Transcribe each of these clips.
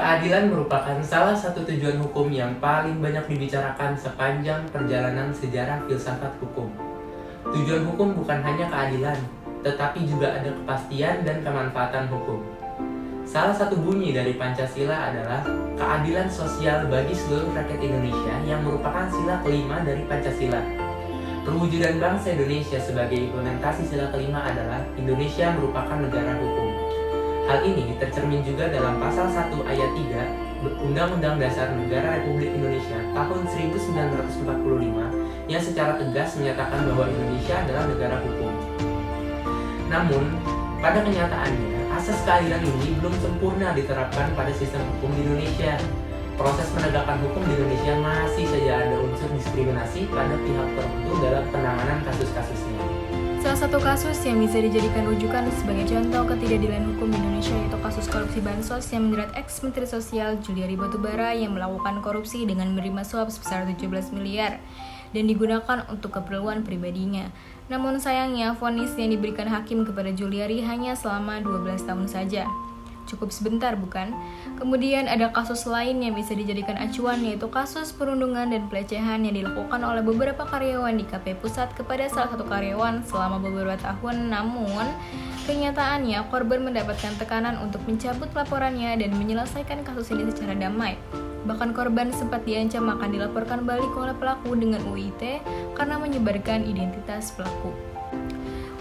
Keadilan merupakan salah satu tujuan hukum yang paling banyak dibicarakan sepanjang perjalanan sejarah filsafat hukum. Tujuan hukum bukan hanya keadilan, tetapi juga ada kepastian dan kemanfaatan hukum. Salah satu bunyi dari Pancasila adalah keadilan sosial bagi seluruh rakyat Indonesia yang merupakan sila kelima dari Pancasila. Perwujudan bangsa Indonesia sebagai implementasi sila kelima adalah Indonesia merupakan negara hukum. Hal ini tercermin juga dalam pasal 1 ayat 3 Undang-Undang Dasar Negara Republik Indonesia tahun 1945 yang secara tegas menyatakan bahwa Indonesia adalah negara hukum. Namun, pada kenyataannya, asas keadilan ini belum sempurna diterapkan pada sistem hukum di Indonesia. Proses penegakan hukum di Indonesia masih saja ada unsur diskriminasi pada pihak tertentu dalam penanganan kasus-kasusnya. Salah satu kasus yang bisa dijadikan rujukan sebagai contoh ketidakadilan hukum di Indonesia yaitu kasus korupsi bansos yang menjerat ex-Menteri Sosial Juliari Batubara yang melakukan korupsi dengan menerima suap sebesar 17 miliar dan digunakan untuk keperluan pribadinya. Namun sayangnya, vonis yang diberikan hakim kepada Juliari hanya selama 12 tahun saja. Cukup sebentar, bukan? Kemudian ada kasus lain yang bisa dijadikan acuan, yaitu kasus perundungan dan pelecehan yang dilakukan oleh beberapa karyawan di KP Pusat kepada salah satu karyawan selama beberapa tahun. Namun, kenyataannya korban mendapatkan tekanan untuk mencabut laporannya dan menyelesaikan kasus ini secara damai. Bahkan korban sempat diancam akan dilaporkan balik oleh pelaku dengan UIT karena menyebarkan identitas pelaku.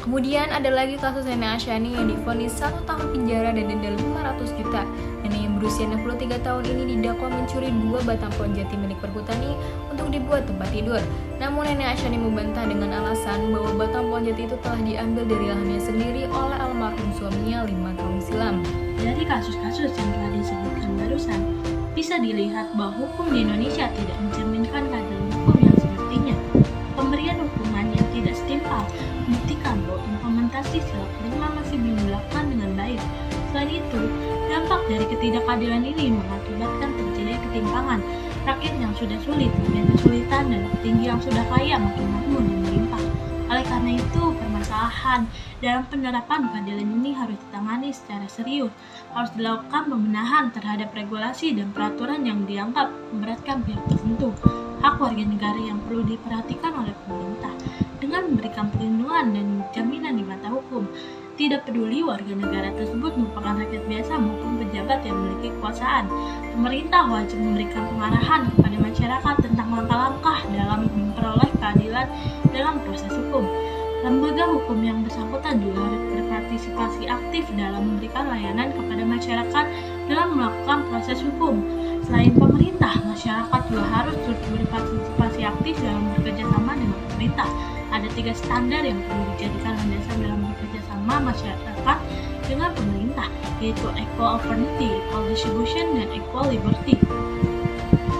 Kemudian ada lagi kasus Nenek Asyani yang divonis 1 tahun penjara dan denda 500 juta. Nenek yang berusia 63 tahun ini didakwa mencuri 2 batang pohon jati milik perhutani untuk dibuat tempat tidur. Namun Nenek Asyani membantah dengan alasan bahwa batang pohon jati itu telah diambil dari lahannya sendiri oleh almarhum suaminya 5 tahun silam. Dari kasus-kasus yang telah disebutkan barusan, bisa dilihat bahwa hukum di Indonesia tidak mencerminkan keadilan hukum yang semestinya. Pemberian hukuman yang tidak setimpal membuktikan bahwa implementasi sila kelima masih belum dilakukan dengan baik. Selain itu, dampak dari ketidakadilan ini mengakibatkan terjadi ketimpangan. Rakyat yang sudah sulit makin kesulitan dan petinggi yang sudah kaya makin makmur dan melimpah. Oleh karena itu, permasalahan dalam penerapan keadilan ini harus ditangani secara serius. Harus dilakukan pembenahan terhadap regulasi dan peraturan yang dianggap memberatkan pihak tertentu. Hak warga negara yang perlu diperhatikan oleh pemerintah dengan memberikan perlindungan dan jaminan di mata hukum. Tidak peduli warga negara tersebut merupakan rakyat biasa maupun pejabat yang memiliki kekuasaan. Pemerintah wajib memberikan pengarahan kepada masyarakat tentang langkah-langkah dalam memperoleh keadilan dalam proses hukum. Lembaga hukum yang bersangkutan juga harus berpartisipasi aktif dalam memberikan layanan kepada masyarakat dalam melakukan proses hukum. Selain pemerintah, masyarakat juga harus turut berpartisipasi aktif dalam bekerja sama dengan pemerintah. Ada 3 standar yang perlu dijadikan landasan dalam bekerja sama masyarakat dengan pemerintah, yaitu equal opportunity, equal distribution, dan equal liberty.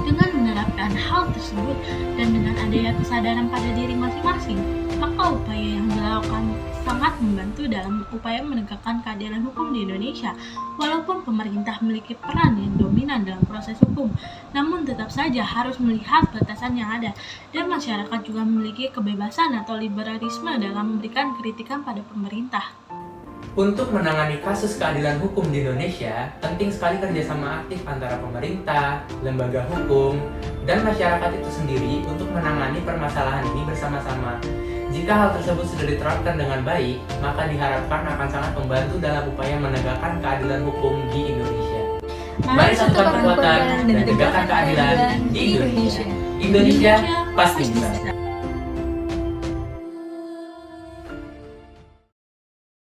Dengan menerapkan hal tersebut dan dengan adanya kesadaran pada diri masing-masing, maka upaya yang dilakukan sangat membantu dalam upaya menegakkan keadilan hukum di Indonesia. Walaupun pemerintah memiliki peran yang dominan dalam proses hukum, namun tetap saja harus melihat batasan yang ada, dan masyarakat juga memiliki kebebasan atau liberalisme dalam memberikan kritikan pada pemerintah. Untuk menangani kasus keadilan hukum di Indonesia, penting sekali kerjasama aktif antara pemerintah, lembaga hukum, dan masyarakat itu sendiri untuk menangani permasalahan ini bersama-sama. Jika hal tersebut sudah diterapkan dengan baik, maka diharapkan akan sangat membantu dalam upaya menegakkan keadilan hukum di Indonesia. Mari satukan kekuatan dan tegakkan keadilan di Indonesia. Indonesia pasti bisa.